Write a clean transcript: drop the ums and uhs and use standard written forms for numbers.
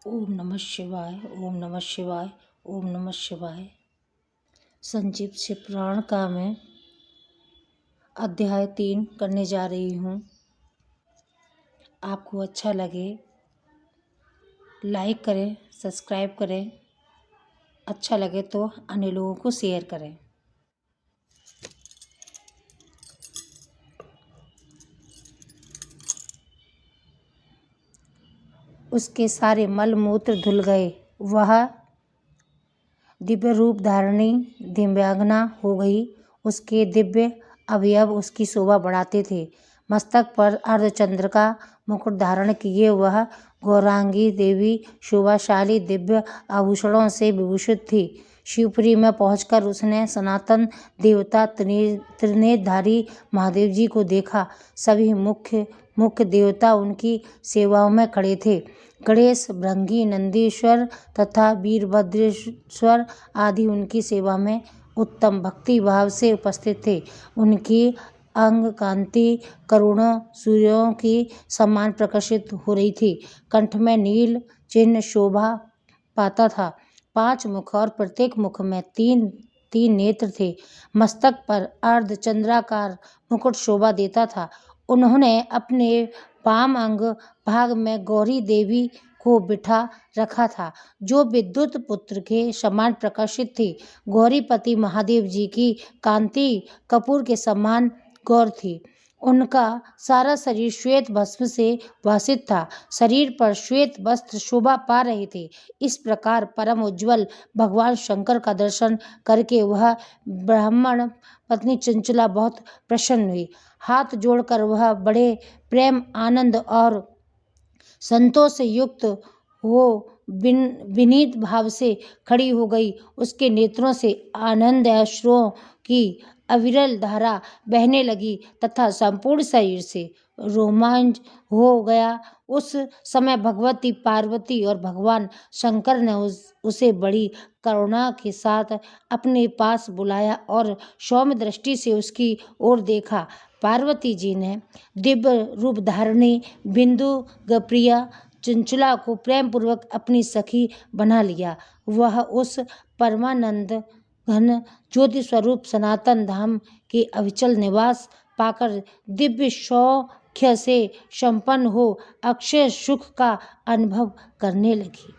ओम नमः शिवाय। ओम नमः शिवाय। ओम नमः शिवाय। संजीव शिवपुराण का मैं अध्याय 3 करने जा रही हूँ। आपको अच्छा लगे लाइक करें, सब्सक्राइब करें, अच्छा लगे तो अन्य लोगों को शेयर करें। उसके सारे मल मूत्र धुल गए। वह दिव्य रूप धारणी दिव्यांगना हो गई। उसके दिव्य अवयव उसकी शोभा बढ़ाते थे। मस्तक पर अर्धचंद्र का मुकुट धारण किए वह गौरांगी देवी शोभाशाली दिव्य आभूषणों से विभूषित थी। शिवपुरी में पहुंचकर उसने सनातन देवता त्रिनेत्रधारी महादेव जी को देखा। सभी मुख्य देवता उनकी सेवाओं में खड़े थे। गणेश, भृंगी, नंदीश्वर तथा वीरभद्रेश्वर आदि उनकी सेवा में उत्तम भक्ति भाव से उपस्थित थे। उनकी अंग कांति करोड़ों सूर्यों की समान प्रकाशित हो रही थी। कंठ में नील चिन्ह शोभा पाता था। 5 मुख और प्रत्येक मुख में 3 नेत्र थे। मस्तक पर अर्धचंद्राकार मुकुट शोभा देता था। उन्होंने अपने वाम अंग भाग में गौरी देवी को बिठा रखा था, जो विद्युत पुत्र के समान प्रकाशित थी। गौरीपति महादेव जी की कांति कपूर के समान गौर थी। उनका सारा शरीर श्वेत भस्म से भासित था। शरीर पर श्वेत वस्त्र शोभा पा रहे थे। इस प्रकार परम उज्ज्वल भगवान शंकर का दर्शन करके वह ब्राह्मण पत्नी चंचला बहुत प्रसन्न हुई। हाथ जोड़कर वह बड़े प्रेम, आनंद और संतोष से युक्त हो विनीत भाव से खड़ी हो गई। उसके नेत्रों से आनंद अश्रुओं की अविरल धारा बहने लगी तथा संपूर्ण शरीर से रोमांच हो गया। उस समय भगवती पार्वती और भगवान शंकर ने उसे बड़ी करुणा के साथ अपने पास बुलाया और सौम्य दृष्टि से उसकी ओर देखा। पार्वती जी ने दिव्य रूप धारणी बिंदु गप्रिया चंचला को प्रेम पूर्वक अपनी सखी बना लिया। वह उस परमानंद घन ज्योति स्वरूप सनातन धाम के अविचल निवास पाकर दिव्य सौख्य से संपन्न हो अक्षय सुख का अनुभव करने लगी।